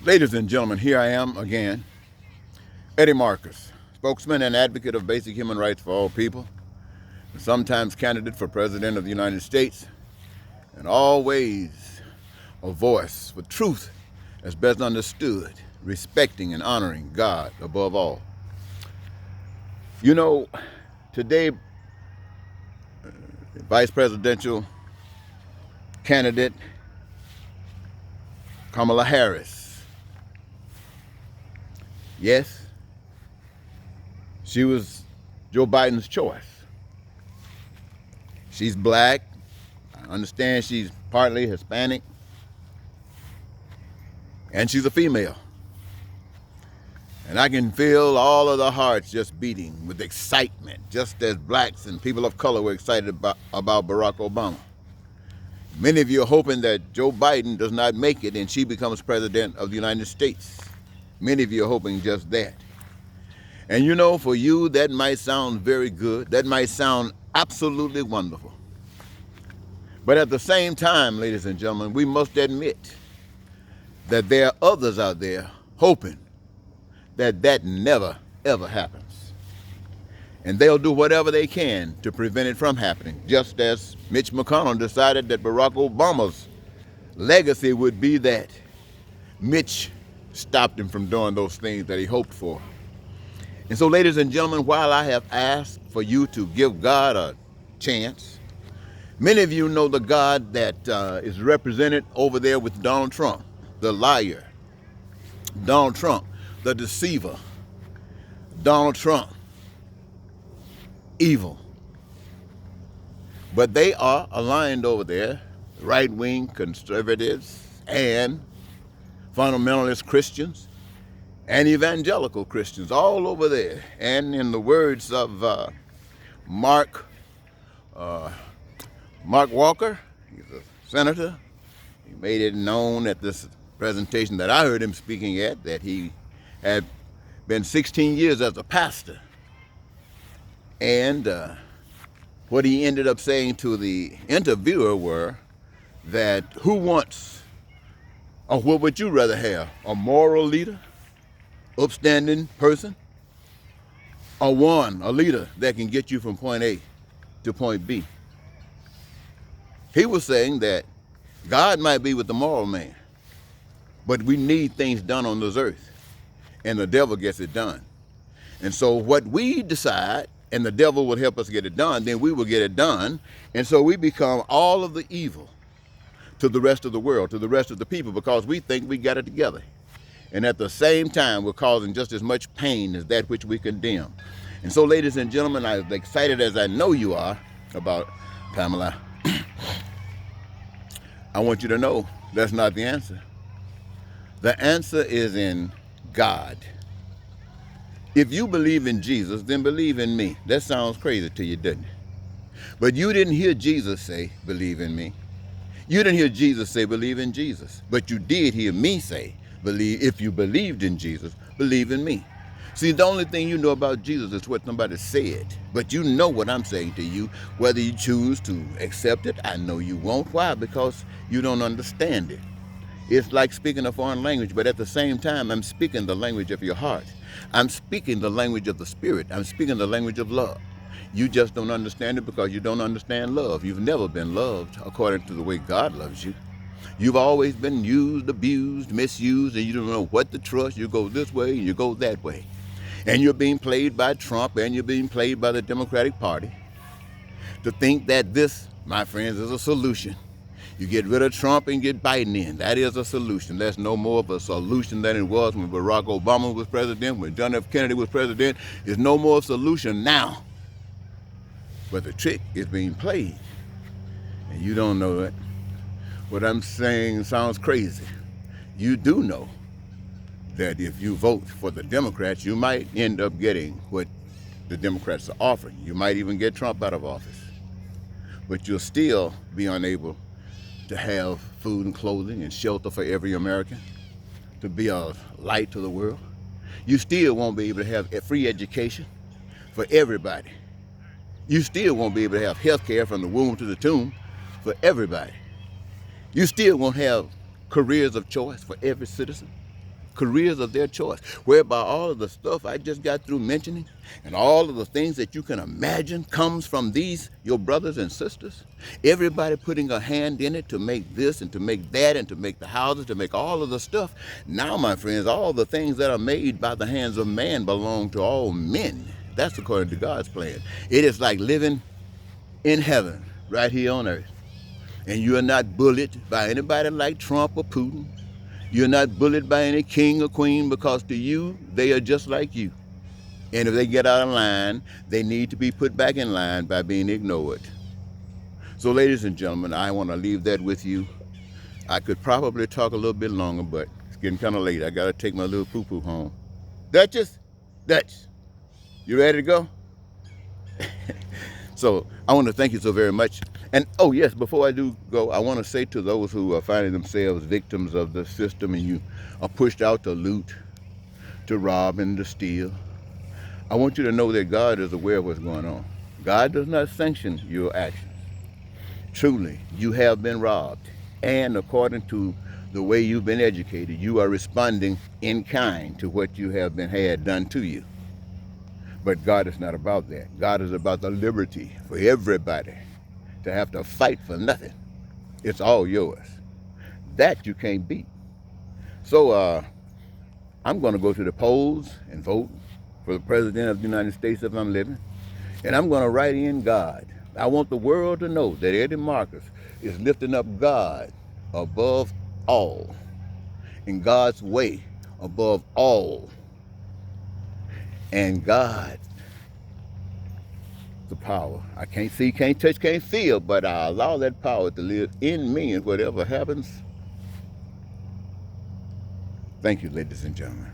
Ladies and gentlemen, here I am again, Eddie Marcus, spokesman and advocate of basic human rights for all people, and sometimes candidate for President of the United States, and always a voice for truth as best understood, respecting and honoring God above all. You know, today, Vice Presidential candidate Kamala Harris, yes, she was Joe Biden's choice. She's black. I understand she's partly Hispanic. And she's a female. And I can feel all of the hearts just beating with excitement, just as blacks and people of color were excited about Barack Obama. Many of you are hoping that Joe Biden does not make it and she becomes president of the United States. Many of you are hoping just that. And you know, for you, that might sound very good. That might sound absolutely wonderful. But at the same time, ladies and gentlemen, we must admit that there are others out there hoping that that never, ever happens. And they'll do whatever they can to prevent it from happening, just as Mitch McConnell decided that Barack Obama's legacy would be that Mitch stopped him from doing those things that he hoped for. And so, ladies and gentlemen, while I have asked for you to give God a chance, many of you know the God that is represented over there with Donald Trump, the liar, Donald Trump, the deceiver, Donald Trump, evil. But they are aligned over there, right-wing conservatives and fundamentalist Christians and evangelical Christians all over there. And in the words of Mark Walker, he's a senator, he made it known at this presentation that I heard him speaking at that he had been 16 years as a pastor. And what he ended up saying to the interviewer were that who wants, or what would you rather have, a moral leader, upstanding person, or a leader that can get you from point A to point B? He was saying that God might be with the moral man, but we need things done on this earth, and the devil gets it done. And so what we decide, and the devil will help us get it done, then we will get it done. And so we become all of the evil to the rest of the world, to the rest of the people, because we think we got it together. And at the same time, we're causing just as much pain as that which we condemn. And so, ladies and gentlemen, as excited as I know you are about Kamala, I want you to know that's not the answer. The answer is in God. If you believe in Jesus, then believe in me. That sounds crazy to you, doesn't it? But you didn't hear Jesus say, believe in me. You didn't hear Jesus say, believe in Jesus. But you did hear me say, if you believed in Jesus, believe in me. See, the only thing you know about Jesus is what somebody said. But you know what I'm saying to you. Whether you choose to accept it, I know you won't. Why? Because you don't understand it. It's like speaking a foreign language, but at the same time, I'm speaking the language of your heart. I'm speaking the language of the Spirit. I'm speaking the language of love. You just don't understand it because you don't understand love. You've never been loved according to the way God loves you. You've always been used, abused, misused, and you don't know what to trust. You go this way and you go that way. And you're being played by Trump and you're being played by the Democratic Party to think that this, my friends, is a solution. You get rid of Trump and get Biden in. That is a solution. That's no more of a solution than it was when Barack Obama was president, when John F. Kennedy was president. There's no more solution now. But the trick is being played. And you don't know it. What I'm saying sounds crazy. You do know that if you vote for the Democrats, you might end up getting what the Democrats are offering. You might even get Trump out of office. But you'll still be unable to have food and clothing and shelter for every American, to be a light to the world. You still won't be able to have a free education for everybody. You still won't be able to have health care from the womb to the tomb for everybody. You still won't have careers of choice for every citizen. careers of their choice, whereby all of the stuff I just got through mentioning and all of the things that you can imagine comes from these, your brothers and sisters. Everybody putting a hand in it to make this and to make that and to make the houses, to make all of the stuff. Now, my friends, all the things that are made by the hands of man belong to all men. That's according to God's plan. It is like living in heaven right here on earth. And you are not bullied by anybody like Trump or Putin. You're not bullied by any king or queen, because to you, they are just like you. And if they get out of line, they need to be put back in line by being ignored. So ladies and gentlemen, I want to leave that with you. I could probably talk a little bit longer, but it's getting kind of late. I got to take my little poo-poo home. Duchess, you ready to go? So I want to thank you so very much. And oh yes, before I do go, I want to say to those who are finding themselves victims of the system and you are pushed out to loot, to rob and to steal, I want you to know that God is aware of what's going on. God does not sanction your actions. Truly, you have been robbed. And according to the way you've been educated, you are responding in kind to what you have been had done to you. But God is not about that. God is about the liberty for everybody to have to fight for nothing. It's all yours. That you can't beat. So I'm going to go to the polls and vote for the President of the United States if I'm living. And I'm going to write in God. I want the world to know that Eddie Marcus is lifting up God above all, in God's way above all. And God, the power. I can't see, can't touch, can't feel, but I allow that power to live in me, and whatever happens. Thank you, ladies and gentlemen.